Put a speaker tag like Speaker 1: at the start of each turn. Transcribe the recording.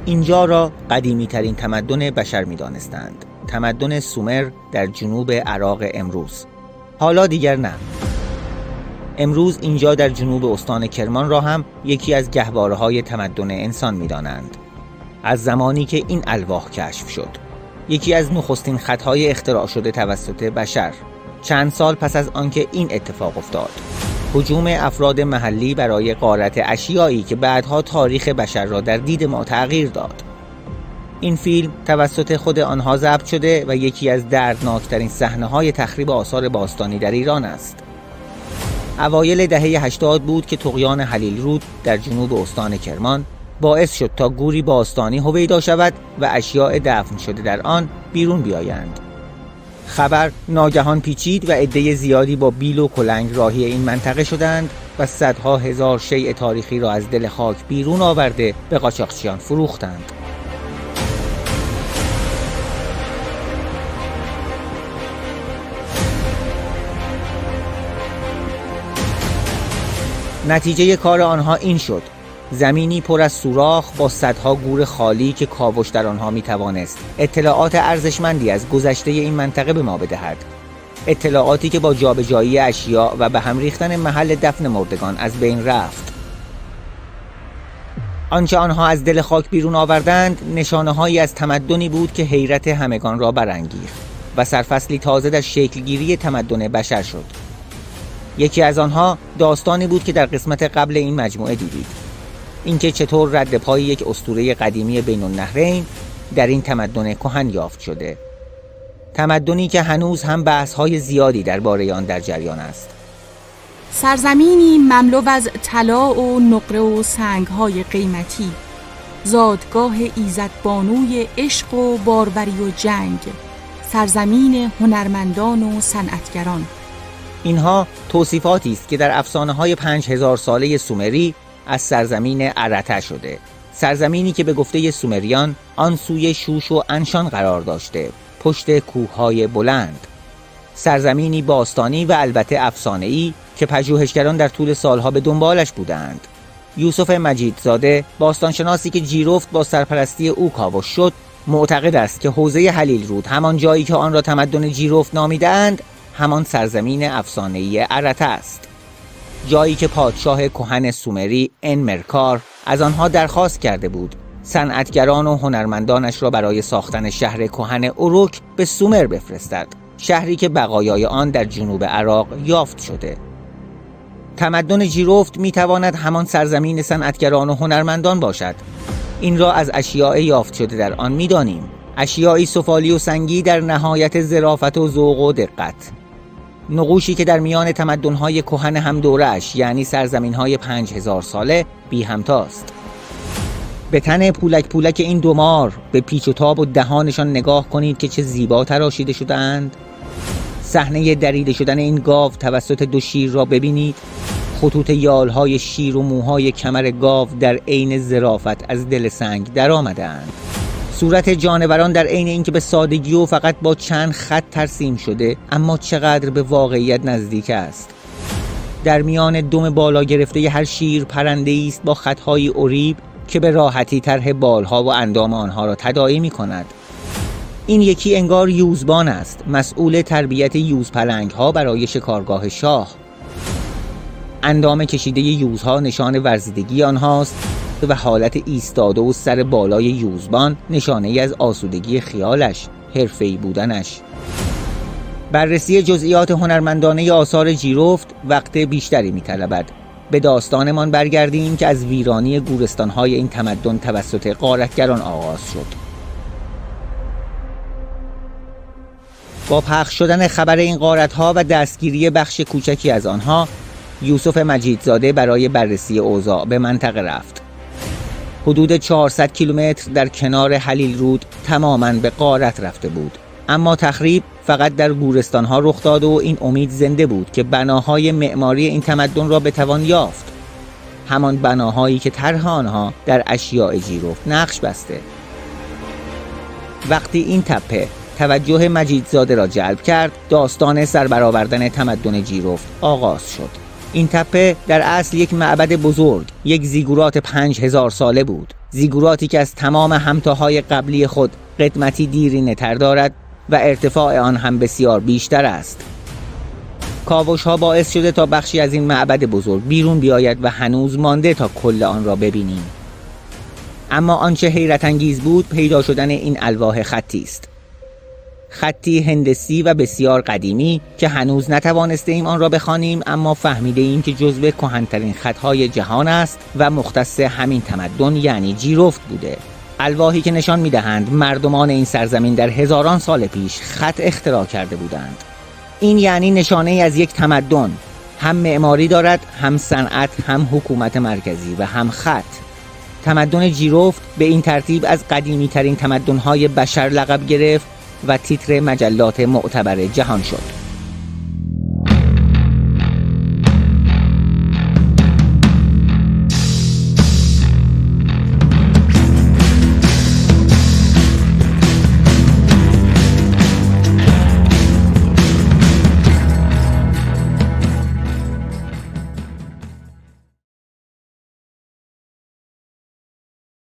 Speaker 1: اینجا را قدیمی ترین تمدن بشر می دانستند. تمدن سومر در جنوب عراق امروز. حالا دیگر نه. امروز اینجا در جنوب استان کرمان را هم یکی از گهواره‌های تمدن انسان می دانند. از زمانی که این الواح کشف شد، یکی از نخستین خطهای اختراع شده توسط بشر، چند سال پس از آنکه این اتفاق افتاد، هجوم افراد محلی برای غارت اشیایی که بعدها تاریخ بشر را در دید ما تغییر داد. این فیلم توسط خود آنها ضبط شده و یکی از دردناکترین صحنه‌های تخریب آثار باستانی در ایران است. اوایل دهه 80 بود که طغیان هلیل رود در جنوب استان کرمان باعث شد تا گوری باستانی هویدا شود و اشیاء دفن شده در آن بیرون بیایند. خبر ناگهان پیچید و عده زیادی با بیل و کلنگ راهی این منطقه شدند و صدها هزار شیء تاریخی را از دل خاک بیرون آورده به قاچاقچیان فروختند. نتیجه کار آنها این شد: زمینی پر از سوراخ با صدها گور خالی که کاوش در آنها می توانست اطلاعات ارزشمندی از گذشته این منطقه به ما بدهد. اطلاعاتی که با جابجایی اشیاء و به هم ریختن محل دفن مردگان از بین رفت. آنچه آنها از دل خاک بیرون آوردند نشانه‌هایی از تمدنی بود که حیرت همگان را برانگیخت و سرفصلی تازه در شکلگیری تمدن بشر شد. یکی از آنها داستانی بود که در قسمت قبل این مجموعه دیدید. اینکه چطور رد پای یک اسطوره قدیمی بین النهرین در این تمدن کهن یافت شده. تمدنی که هنوز هم بحث‌های زیادی درباره آن در جریان است.
Speaker 2: سرزمینی مملو از طلا و نقره و سنگ‌های قیمتی، زادگاه ایزدبانوی عشق و باربری و جنگ، سرزمین هنرمندان و صنعتگران.
Speaker 1: اینها توصیفاتی است که در افسانه‌های 5000 ساله سومری از سرزمین ارته شده. سرزمینی که به گفته سومریان آن سوی شوش و انشان قرار داشته، پشت کوههای بلند. سرزمینی باستانی و البته افسانه‌ای که پژوهشگران در طول سالها به دنبالش بودند. یوسف مجیدزاده، باستانشناسی که جیرفت با سرپرستی او کاوش شد، معتقد است که حوزه هلیل رود، همان جایی که آن را تمدن جیرفت نامیدند، همان سرزمین افسانه‌ای ارته است. جایی که پادشاه کهن سومری انمرکار از آنها درخواست کرده بود صنعتگران و هنرمندانش را برای ساختن شهر کهن اروک به سومر بفرستد، شهری که بقایای آن در جنوب عراق یافت شده. تمدن جیرفت میتواند همان سرزمین صنعتگران و هنرمندان باشد. این را از اشیاء یافت شده در آن میدانیم. اشیایی سفالی و سنگی در نهایت ظرافت و ذوق و دقت. نقوشی که در میان تمدن‌های کهن هم دورش، یعنی سرزمین‌های 5000 ساله، بی همتاست. به تن پولک پولک این دومار، به پیچ و تاب و دهانشان نگاه کنید که چه زیبا تراشیده شدند. صحنه دریده شدن این گاو توسط دو شیر را ببینید. خطوط یالهای شیر و موهای کمر گاو در عین ظرافت از دل سنگ در آمدند. صورت جانوران در عین اینکه به سادگی و فقط با چند خط ترسیم شده، اما چقدر به واقعیت نزدیک است. در میان دم بالا گرفته هر شیر پرنده‌ای است با خطهای عریب که به راحتی طرح بالها و اندام آنها را تداعی می‌کند. این یکی انگار یوزبان است، مسئول تربیت یوزپلنگ‌ها برای شکارگاه شاه. اندام کشیده یوزها نشان ورزیدگی آنهاست و حالت ایستاده و سر بالای یوزبان نشانه ای از آسودگی خیالش، حرفه‌ای بودنش. بررسی جزئیات هنرمندانه آثار جیرفت وقت بیشتری می‌طلبد. به داستانمان برگردیم که از ویرانی گورستان‌های این تمدن توسط غارتگران آغاز شد. با پخش شدن خبر این غارت‌ها و دستگیری بخش کوچکی از آنها، یوسف مجیدزاده برای بررسی اوضاع به منطقه رفت. حدود 400 کیلومتر در کنار هلیل رود تماماً به غارت رفته بود، اما تخریب فقط در گورستان‌ها رخ داد و این امید زنده بود که بناهای معماری این تمدن را بتوان یافت، همان بناهایی که طرح آنها در اشیاء جیرفت نقش بسته. وقتی این تپه توجه مجیدزاده را جلب کرد، داستان سربرآوردن تمدن جیرفت آغاز شد. این تپه در اصل یک معبد بزرگ، یک زیگورات 5000 ساله بود. زیگوراتی که از تمام همتاهای قبلی خود قدمتی دیرینه تر دارد و ارتفاع آن هم بسیار بیشتر است. کاوش ها باعث شده تا بخشی از این معبد بزرگ بیرون بیاید و هنوز مانده تا کل آن را ببینیم. اما آنچه حیرت انگیز بود پیدا شدن این الواح خطی است. خطی هندسی و بسیار قدیمی که هنوز نتوانسته آن را بخوانیم، اما فهمیده ایم که جزو کهن‌ترین خطهای جهان است و مختص همین تمدن یعنی جیرفت بوده. الواحی که نشان می‌دهند مردمان این سرزمین در هزاران سال پیش خط اختراع کرده بودند. این یعنی نشانه از یک تمدن، هم معماری دارد، هم صنعت، هم حکومت مرکزی و هم خط. تمدن جیرفت به این ترتیب از قدیمی ترین تمدن‌های بشر لقب گرفت و تیتر مجلات معتبر جهان شد.